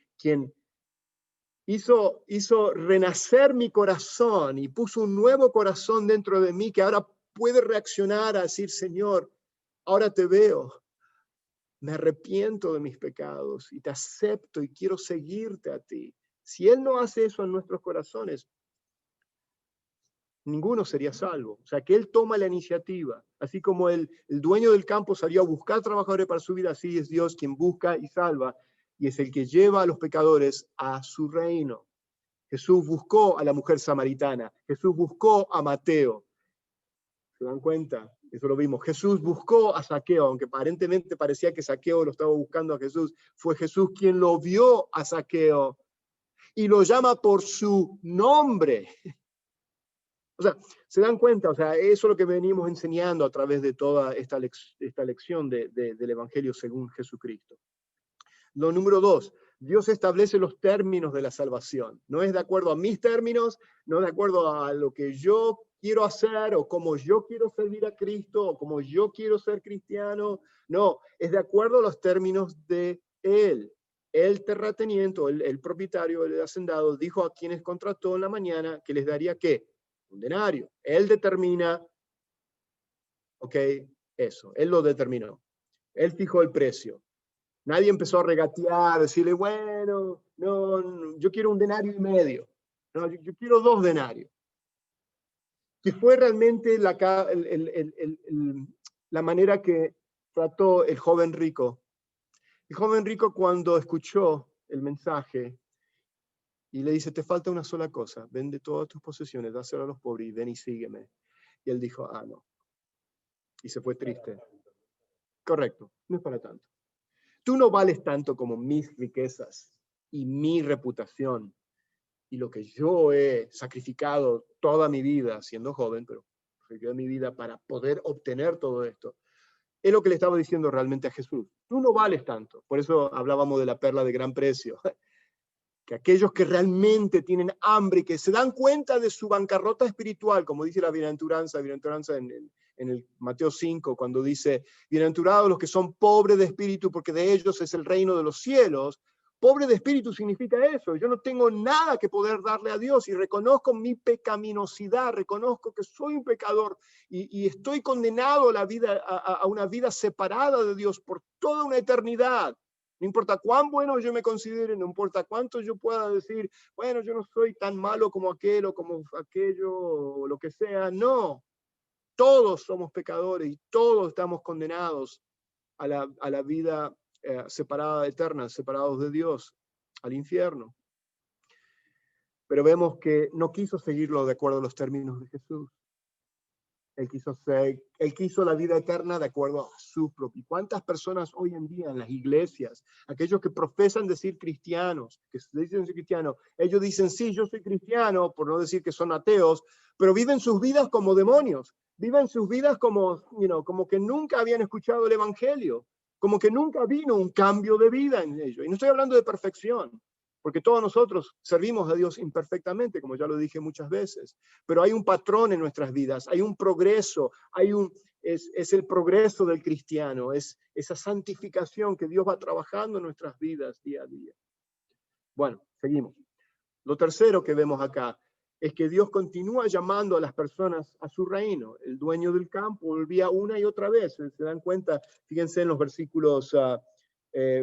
hizo renacer mi corazón y puso un nuevo corazón dentro de mí que ahora puede reaccionar a decir, Señor, ahora te veo, me arrepiento de mis pecados y te acepto y quiero seguirte a ti. Si Él no hace eso en nuestros corazones, ninguno sería salvo. O sea, que Él toma la iniciativa. Así como el dueño del campo salió a buscar trabajadores para su vida, así es Dios quien busca y salva, y es el que lleva a los pecadores a su reino. Jesús buscó a la mujer samaritana. Jesús buscó a Mateo. ¿Se dan cuenta? Eso lo vimos. Jesús buscó a Zaqueo, aunque aparentemente parecía que Zaqueo lo estaba buscando a Jesús. Fue Jesús quien lo vio a Zaqueo y lo llama por su nombre. O sea, ¿se dan cuenta? O sea, eso es lo que venimos enseñando a través de toda esta lección del Evangelio según Jesucristo. Lo número 2, Dios establece los términos de la salvación. No es de acuerdo a mis términos, no es de acuerdo a lo que yo quiero hacer o como yo quiero servir a Cristo o como yo quiero ser cristiano. No, es de acuerdo a los términos de Él. El terrateniente, el propietario, el hacendado, dijo a quienes contrató en la mañana que les daría ¿qué? Un denario. Él determina, ok, eso, él lo determinó. Él fijó el precio. Nadie empezó a regatear, decirle, bueno, no, yo quiero 1,5 denarios. No, yo quiero 2 denarios. Que fue realmente la manera que trató el joven rico. El joven rico cuando escuchó el mensaje y le dice, te falta una sola cosa, vende todas tus posesiones, dáselo a los pobres y ven y sígueme. Y él dijo, no. Y se fue triste. Correcto, no es para tanto. Tú no vales tanto como mis riquezas y mi reputación y lo que yo he sacrificado toda mi vida, siendo joven, pero sacrificado mi vida para poder obtener todo esto. Es lo que le estaba diciendo realmente a Jesús. Tú no vales tanto. Por eso hablábamos de la perla de gran precio. Que aquellos que realmente tienen hambre y que se dan cuenta de su bancarrota espiritual, como dice la bienaventuranza en el Mateo 5, cuando dice, bienaventurados los que son pobres de espíritu, porque de ellos es el reino de los cielos. Pobre de espíritu significa eso. Yo no tengo nada que poder darle a Dios y reconozco mi pecaminosidad, reconozco que soy un pecador y estoy condenado a una vida separada de Dios por toda una eternidad. No importa cuán bueno yo me considere, no importa cuánto yo pueda decir, bueno, yo no soy tan malo como aquel o como aquello o lo que sea. No, todos somos pecadores y todos estamos condenados a la vida separada, eterna, separados de Dios, al infierno. Pero vemos que no quiso seguirlo de acuerdo a los términos de Jesús. Él quiso la vida eterna de acuerdo a su propio. ¿Cuántas personas hoy en día en las iglesias, aquellos que profesan decir cristianos, que dicen ser cristianos, ellos dicen, sí, yo soy cristiano, por no decir que son ateos, pero viven sus vidas como demonios, viven sus vidas como, como que nunca habían escuchado el evangelio, como que nunca vino un cambio de vida en ellos. Y no estoy hablando de perfección, porque todos nosotros servimos a Dios imperfectamente, como ya lo dije muchas veces, pero hay un patrón en nuestras vidas, hay un progreso, es el progreso del cristiano, es esa santificación que Dios va trabajando en nuestras vidas día a día. Bueno, seguimos. Lo tercero que vemos acá es que Dios continúa llamando a las personas a su reino. El dueño del campo volvía una y otra vez, se dan cuenta, fíjense en los versículos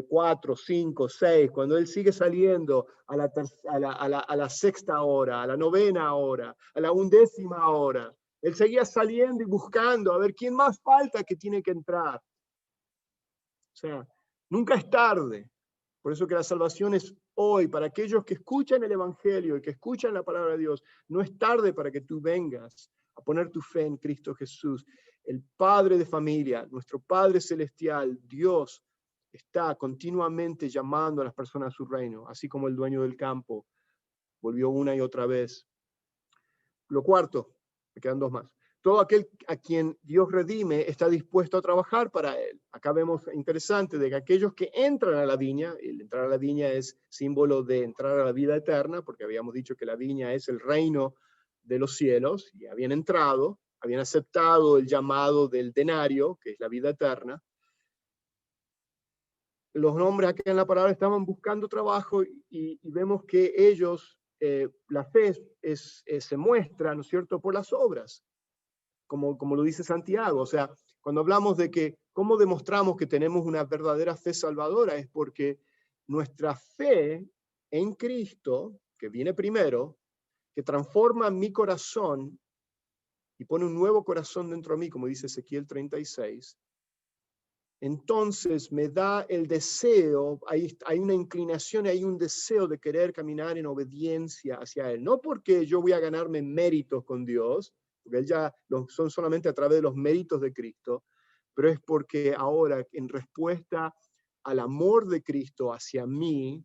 4, 5, 6, cuando él sigue saliendo a la sexta hora, a la novena hora, a la 11ª hora. Él seguía saliendo y buscando a ver quién más falta que tiene que entrar. O sea, nunca es tarde. Por eso que la salvación es hoy, para aquellos que escuchan el Evangelio y que escuchan la palabra de Dios. No es tarde para que tú vengas a poner tu fe en Cristo Jesús. El Padre de familia, nuestro Padre Celestial, Dios, está continuamente llamando a las personas a su reino, así como el dueño del campo volvió una y otra vez. Lo cuarto, me quedan 2 más. Todo aquel a quien Dios redime está dispuesto a trabajar para él. Acá vemos interesante de que aquellos que entran a la viña, el entrar a la viña es símbolo de entrar a la vida eterna, porque habíamos dicho que la viña es el reino de los cielos, y habían entrado, habían aceptado el llamado del denario, que es la vida eterna. Los hombres acá en la palabra estaban buscando trabajo y vemos que ellos, la fe se muestra, ¿no es cierto?, por las obras, como lo dice Santiago. O sea, cuando hablamos de que cómo demostramos que tenemos una verdadera fe salvadora, es porque nuestra fe en Cristo, que viene primero, que transforma mi corazón y pone un nuevo corazón dentro de mí, como dice Ezequiel 36, entonces me da el deseo, hay una inclinación, hay un deseo de querer caminar en obediencia hacia Él. No porque yo voy a ganarme méritos con Dios, porque Él ya son solamente a través de los méritos de Cristo, pero es porque ahora, en respuesta al amor de Cristo hacia mí,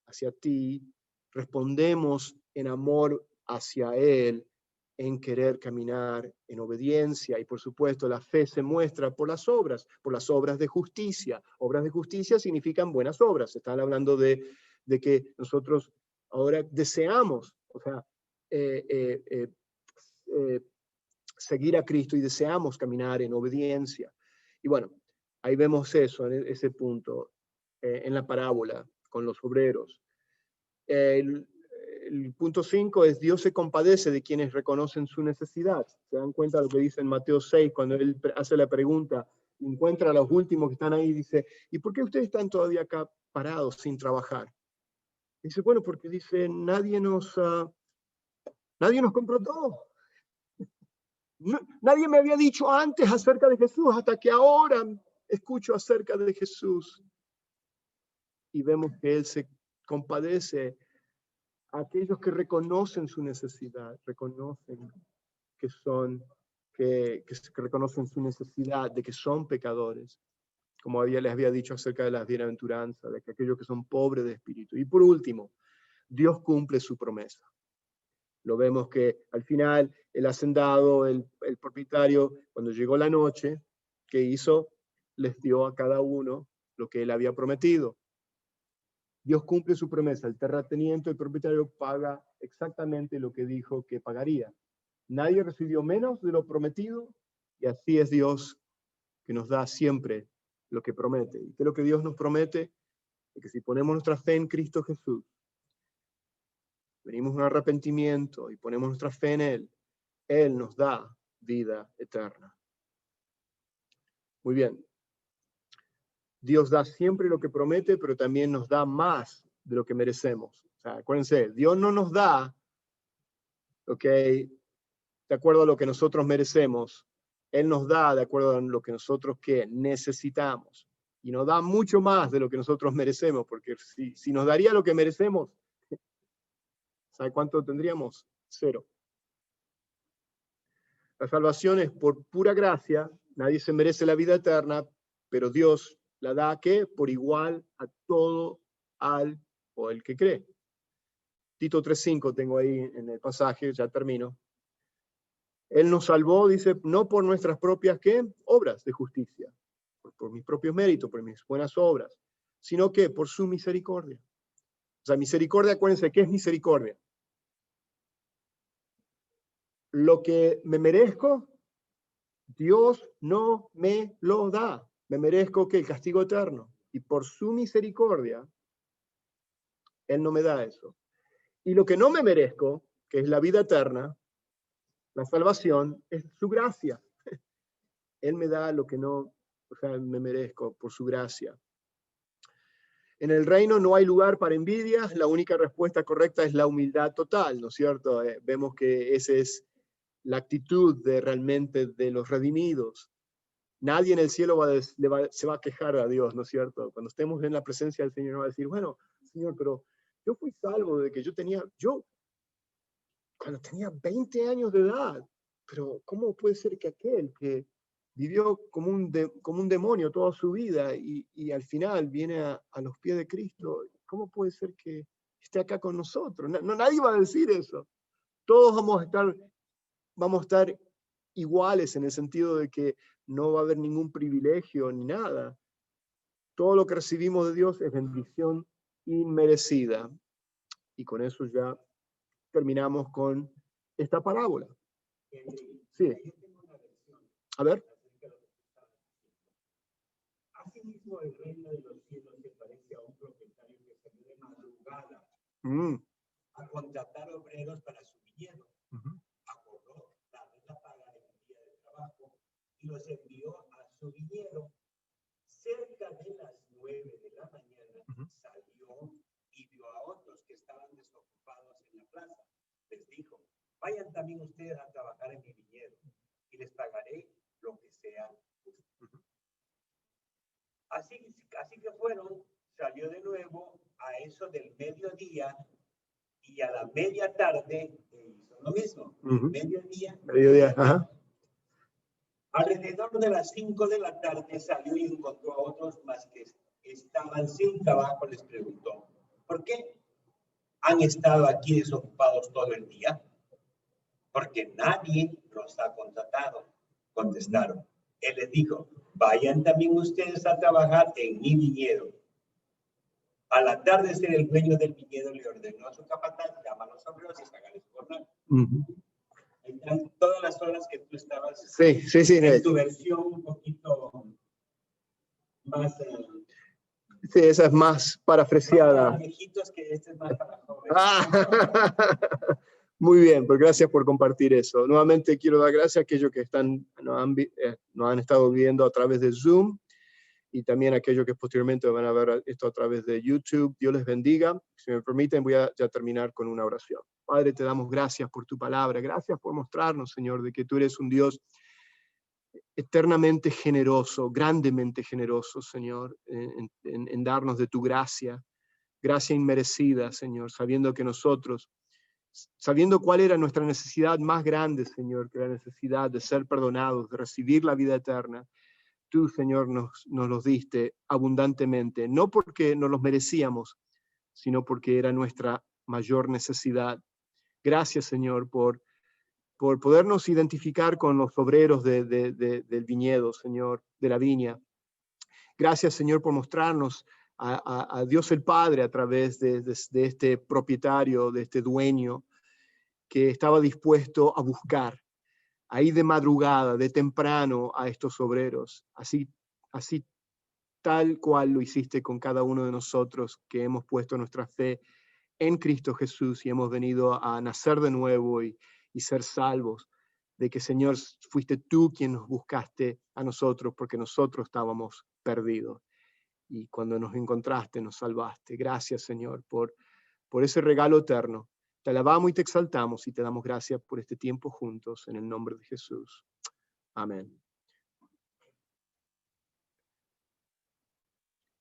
hacia ti, respondemos en amor hacia Él, en querer caminar en obediencia. Y por supuesto, la fe se muestra por las obras de justicia. Obras de justicia significan buenas obras. Están hablando de que nosotros ahora deseamos, o sea, eh, eh, eh, eh, seguir a Cristo y deseamos caminar en obediencia. Y bueno, ahí vemos eso, en ese punto, en la parábola con los obreros. El, el punto 5 es Dios se compadece de quienes reconocen su necesidad. Se dan cuenta de lo que dice en Mateo 6, cuando él hace la pregunta, encuentra a los últimos que están ahí y dice, ¿y por qué ustedes están todavía acá parados sin trabajar? Dice, bueno, porque dice, nadie nos compró todo. No, nadie me había dicho antes acerca de Jesús, hasta que ahora escucho acerca de Jesús. Y vemos que Él se compadece a aquellos que reconocen su necesidad, reconocen que reconocen su necesidad, de que son pecadores, como les había dicho acerca de las bienaventuranzas, de que aquellos que son pobres de espíritu. Y por último, Dios cumple su promesa. Lo vemos que al final el hacendado, el propietario, cuando llegó la noche, ¿qué hizo? Les dio a cada uno lo que él había prometido. Dios cumple su promesa. El terrateniente, el propietario, paga exactamente lo que dijo que pagaría. Nadie recibió menos de lo prometido, y así es Dios, que nos da siempre lo que promete. ¿Y qué es lo que Dios nos promete? Que si ponemos nuestra fe en Cristo Jesús, venimos a un arrepentimiento y ponemos nuestra fe en Él nos da vida eterna. Muy bien. Dios da siempre lo que promete, pero también nos da más de lo que merecemos. O sea, acuérdense, Dios no nos da, ¿ok?, de acuerdo a lo que nosotros merecemos. Él nos da de acuerdo a lo que nosotros necesitamos. Y nos da mucho más de lo que nosotros merecemos, porque si nos daría lo que merecemos, ¿sabe cuánto tendríamos? 0. La salvación es por pura gracia, nadie se merece la vida eterna, pero Dios la da ¿qué? Por igual a todo al o el que cree. Tito 3:5 tengo ahí en el pasaje, ya termino. Él nos salvó, dice, no por nuestras propias ¿qué? Obras de justicia, por mis propios méritos, por mis buenas obras, sino que por su misericordia. O sea, misericordia, acuérdense, ¿qué es misericordia? Lo que me merezco, Dios no me lo da. Me merezco que el castigo eterno. Y por su misericordia, Él no me da eso. Y lo que no me merezco, que es la vida eterna, la salvación, es su gracia. Él me da lo que no, o sea, me merezco por su gracia. En el reino no hay lugar para envidias, la única respuesta correcta es la humildad total, ¿no es cierto? Vemos que esa es la actitud de realmente de los redimidos. Nadie en el cielo se va a quejar a Dios, ¿no es cierto? Cuando estemos en la presencia del Señor va a decir, bueno, Señor, pero yo fui salvo de que cuando tenía 20 años de edad, pero ¿cómo puede ser que aquel que vivió como un demonio toda su vida y al final viene a los pies de Cristo, cómo puede ser que esté acá con nosotros? Nadie va a decir eso. Todos vamos a estar iguales en el sentido de que no va a haber ningún privilegio ni nada. Todo lo que recibimos de Dios es bendición inmerecida. Y con eso ya terminamos con esta parábola. Sí. A ver. Asimismo, el reino de los cielos se parece a un propietario que salió de madrugada a contratar obreros para su viñedo. Acordó darles la paga del día de trabajo y los envió a su viñedo. Cerca de las 9 de la mañana salió y vio a otros Así que fueron, salió de nuevo a eso del mediodía y a la media tarde hizo lo mismo. Mediodía. Ajá. Alrededor de las 5 de la tarde salió y encontró a otros más que estaban sin trabajo. Les preguntó, ¿por qué han estado aquí desocupados todo el día? Porque nadie los ha contratado, contestaron. Él les dijo, vayan también ustedes a trabajar en mi viñedo. Al atardecer, el dueño del viñedo le ordenó a su capataz, llama a los obreros y háganles jornal. Están todas las horas que tú estabas. Sí. En tu versión un poquito más. Sí, esa es más parafraseada. Más viejitos, que este es más para jóvenes. Muy bien, pues gracias por compartir eso. Nuevamente quiero dar gracias a aquellos que nos han estado viendo a través de Zoom y también a aquellos que posteriormente van a ver esto a través de YouTube. Dios les bendiga. Si me permiten, voy a ya terminar con una oración. Padre, te damos gracias por tu palabra. Gracias por mostrarnos, Señor, de que tú eres un Dios eternamente generoso, grandemente generoso, Señor, en darnos de tu gracia inmerecida, Señor, sabiendo cuál era nuestra necesidad más grande, Señor, que la necesidad de ser perdonados, de recibir la vida eterna. Tú, Señor, nos los diste abundantemente, no porque nos los merecíamos, sino porque era nuestra mayor necesidad. Gracias, Señor, por podernos identificar con los obreros del viñedo, Señor, de la viña. Gracias, Señor, por mostrarnos a Dios el Padre a través de este propietario, de este dueño, que estaba dispuesto a buscar, ahí de madrugada, de temprano, a estos obreros. Así tal cual lo hiciste con cada uno de nosotros que hemos puesto nuestra fe en Cristo Jesús y hemos venido a nacer de nuevo y ser salvos, de que, Señor, fuiste tú quien nos buscaste a nosotros porque nosotros estábamos perdidos. Y cuando nos encontraste, nos salvaste. Gracias, Señor, por ese regalo eterno. Te alabamos y te exaltamos y te damos gracias por este tiempo juntos en el nombre de Jesús. Amén.